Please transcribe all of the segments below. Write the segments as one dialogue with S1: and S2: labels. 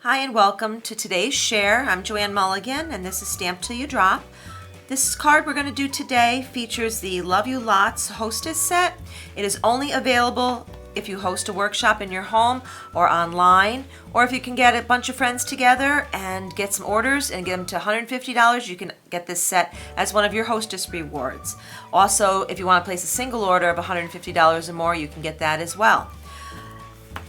S1: Hi and welcome to today's share. I'm Joanne Mulligan and this is Stamp Till You Drop. This card we're going to do today features the Love You Lots Hostess set. It is only available if you host a workshop in your home or online, or if you can get a bunch of friends together and get some orders and get them to $150, you can get this set as one of your hostess rewards. Also, if you want to place a single order of $150 or more, you can get that as well.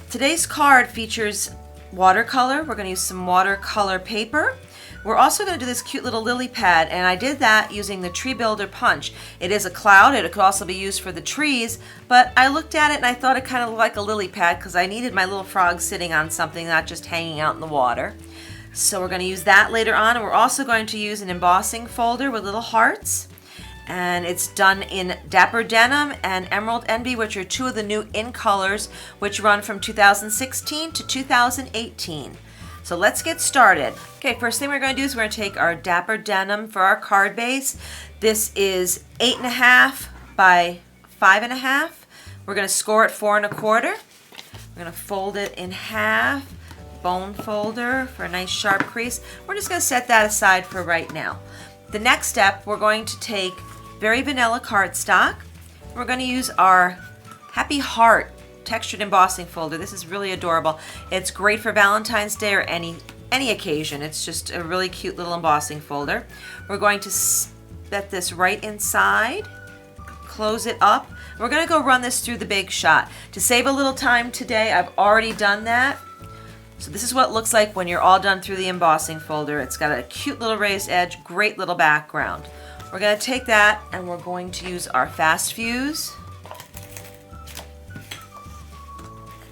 S1: Today's card features watercolor. We're going to use some watercolor paper. We're also going to do this cute little lily pad, and I did that using the Tree Builder Punch. It is a cloud. It could also be used for the trees, but I looked at it and I thought it kind of looked like a lily pad because I needed my little frog sitting on something, not just hanging out in the water. So we're going to use that later on, and we're also going to use an embossing folder with little hearts. And it's done in Dapper Denim and Emerald Envy, which are two of the new in colors, which run from 2016 to 2018. So let's get started. Okay, first thing we're going to do is we're going to take our Dapper Denim for our card base. This is 8.5 by 5.5. We're going to score it 4 1/4. We're going to fold it in half, bone folder for a nice sharp crease. We're just going to set that aside for right now. The next step, we're going to take Very Vanilla cardstock. We're going to use our Happy Heart textured embossing folder. This is really adorable. It's great for Valentine's Day or any occasion. It's just a really cute little embossing folder. We're going to set this right inside, close it up. We're going to go run this through the Big Shot. To save a little time today, I've already done that. So this is what it looks like when you're all done through the embossing folder. It's got a cute little raised edge, great little background. We're going to take that and we're going to use our Fast Fuse.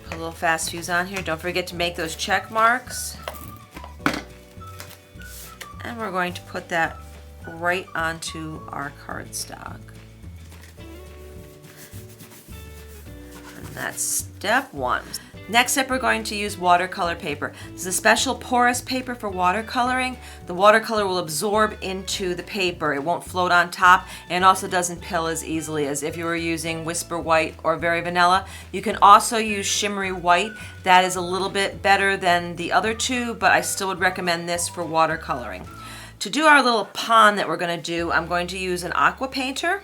S1: Put a little Fast Fuse on here. Don't forget to make those check marks. And we're going to put that right onto our cardstock. And that's step one. Next step, we're going to use watercolor paper. This is a special porous paper for watercoloring. The watercolor will absorb into the paper. It won't float on top, and also doesn't pill as easily as if you were using Whisper White or Very Vanilla. You can also use Shimmery White. That is a little bit better than the other two, but I still would recommend this for watercoloring. To do our little pond that we're going to do, I'm going to use an aqua painter.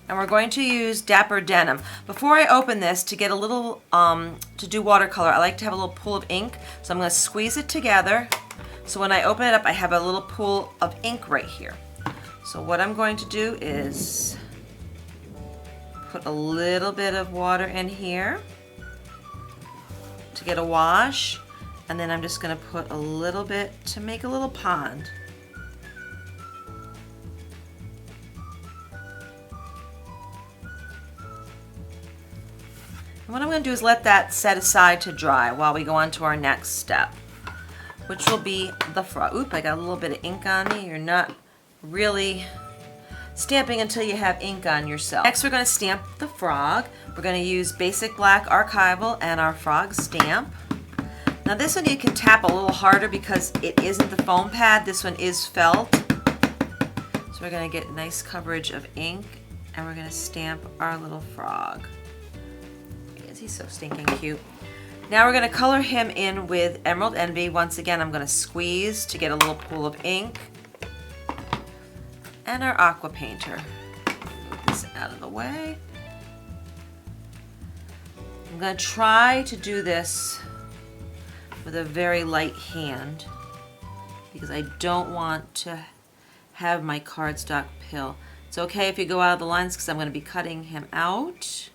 S1: And we're going to use Dapper Denim. Before I open this, to get a little, to do watercolor, I like to have a little pool of ink. So I'm going to squeeze it together. So when I open it up, I have a little pool of ink right here. So what I'm going to do is put a little bit of water in here to get a wash. And then I'm just going to put a little bit to make a little pond. And what I'm going to do is let that set aside to dry while we go on to our next step, which will be the frog. Oop, I got a little bit of ink on me. You're not really stamping until you have ink on yourself. Next, we're going to stamp the frog. We're going to use Basic Black Archival and our frog stamp. Now this one you can tap a little harder because it isn't the foam pad. This one is felt. So we're going to get nice coverage of ink, and we're going to stamp our little frog. He's so stinking cute. Now we're going to color him in with Emerald Envy. Once again, I'm going to squeeze to get a little pool of ink. And our aqua painter. Move this out of the way. I'm going to try to do this with a very light hand because I don't want to have my cardstock pill. It's okay if you go out of the lines because I'm going to be cutting him out.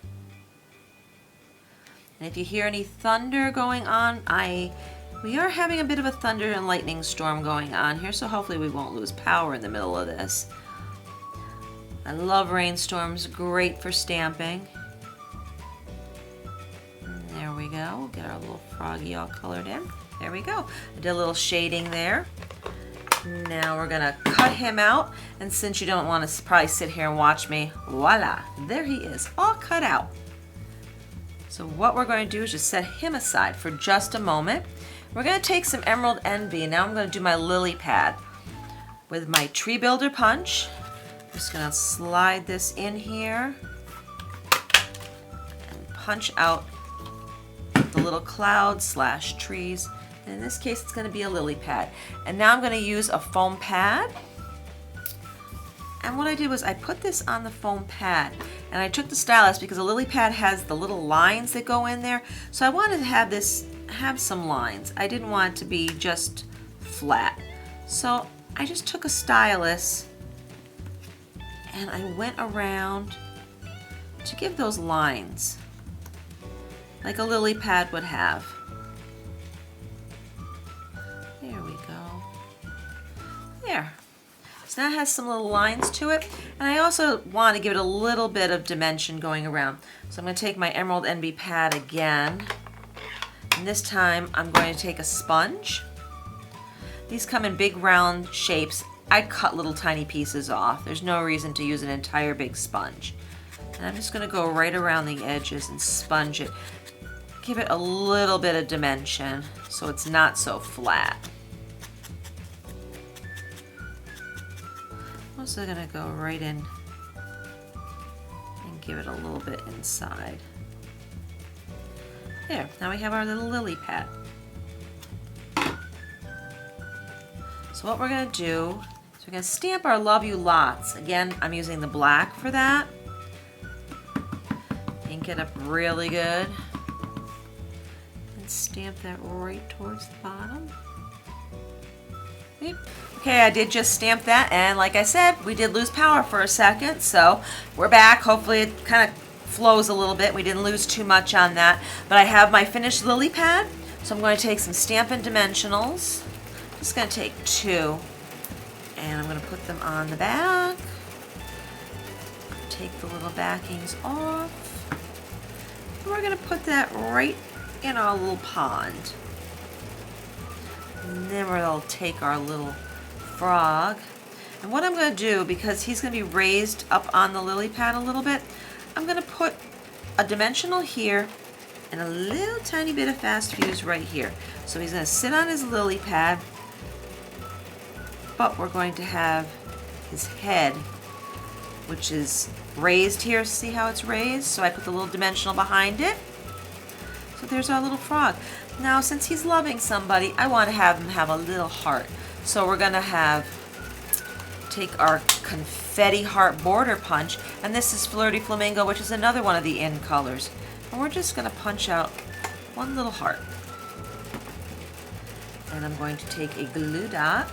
S1: And if you hear any thunder going on, we are having a bit of a thunder and lightning storm going on here, so hopefully we won't lose power in the middle of this. I love rainstorms, great for stamping. And there we go. We'll get our little froggy all colored in. There we go. I did a little shading there. Now we're gonna cut him out, and since you don't want to probably sit here and watch me, voila, there he is, all cut out. So what we're going to do is just set him aside for just a moment. We're going to take some Emerald Envy, and now I'm going to do my lily pad with my Tree Builder Punch. I'm just going to slide this in here and punch out the little clouds slash trees In this case, it's going to be a lily pad. And now I'm going to use a foam pad. And what I did was I put this on the foam pad, and I took the stylus because a lily pad has the little lines that go in there. So I wanted to have some lines. I didn't want it to be just flat. So I just took a stylus and I went around to give those lines like a lily pad would have. There we go. There. So now it has some little lines to it, and I also want to give it a little bit of dimension going around. So I'm going to take my Emerald NB pad again, and this time I'm going to take a sponge. These come in big round shapes. I cut little tiny pieces off. There's no reason to use an entire big sponge. And I'm just going to go right around the edges and sponge it. Give it a little bit of dimension so it's not so flat. I'm also going to go right in and give it a little bit inside. There, now we have our little lily pad. So what we're going to do is we're going to stamp our Love You Lots. Again, I'm using the black for that. Ink it up really good. And stamp that right towards the bottom. Okay, I did just stamp that, and like I said, we did lose power for a second, so we're back. Hopefully it kind of flows a little bit. We didn't lose too much on that. But I have my finished lily pad, so I'm going to take some Stampin' Dimensionals. I'm just going to take 2, and I'm going to put them on the back. Take the little backings off. And we're going to put that right in our little pond. And then we'll take our little frog. And what I'm going to do, because he's going to be raised up on the lily pad a little bit, I'm going to put a dimensional here and a little tiny bit of fast fuse right here. So he's going to sit on his lily pad, but we're going to have his head, which is raised here. See how it's raised? So I put the little dimensional behind it. So there's our little frog. Now, since he's loving somebody, I want to have him have a little heart. So we're going to take our confetti heart border punch, and this is Flirty Flamingo, which is another one of the in colors. And we're just going to punch out one little heart. And I'm going to take a glue dot,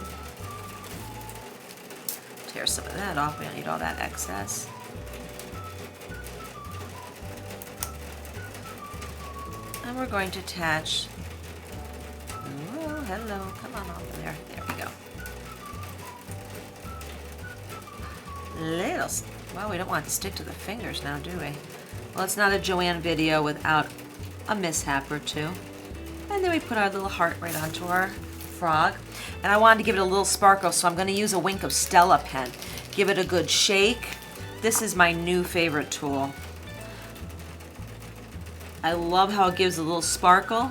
S1: tear some of that off. We don't need all that excess. And we're going to attach, oh, hello, come on over there. There we go. Well, we don't want it to stick to the fingers now, do we? Well, it's not a Joanne video without a mishap or two. And then we put our little heart right onto our frog. And I wanted to give it a little sparkle, so I'm going to use a Wink of Stella pen. Give it a good shake. This is my new favorite tool. I love how it gives a little sparkle,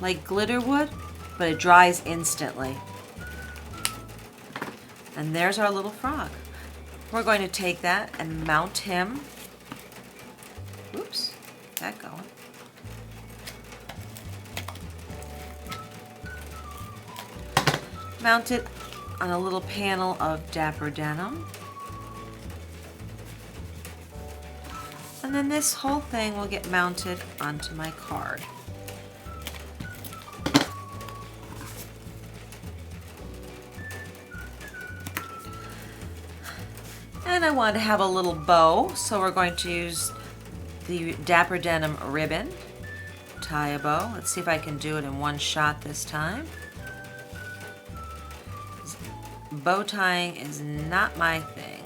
S1: like glitter would, but it dries instantly. And there's our little frog. We're going to take that and mount him. Oops, get that going. Mount it on a little panel of Dapper Denim. And then this whole thing will get mounted onto my card. And I want to have a little bow, so we're going to use the Dapper Denim ribbon, tie a bow. Let's see if I can do it in one shot this time. Bow tying is not my thing.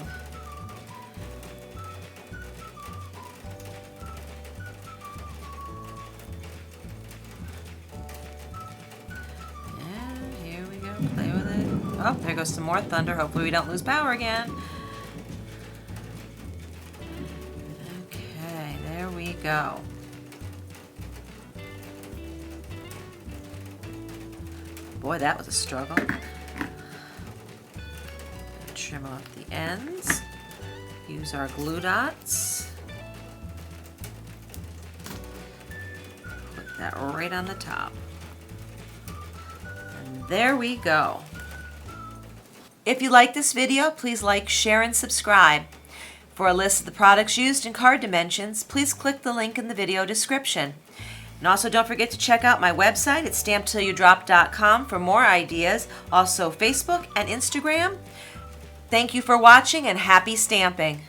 S1: And here we go, play with it. Oh, there goes some more thunder. Hopefully we don't lose power again. Okay, there we go. Boy, that was a struggle. Trim off the ends. Use our glue dots. Put that right on the top. There we go. If you like this video, please like, share, and subscribe. For a list of the products used and card dimensions, please click the link in the video description. And also don't forget to check out my website at stamptillyoudrop.com for more ideas. Also Facebook and Instagram. Thank you for watching and happy stamping.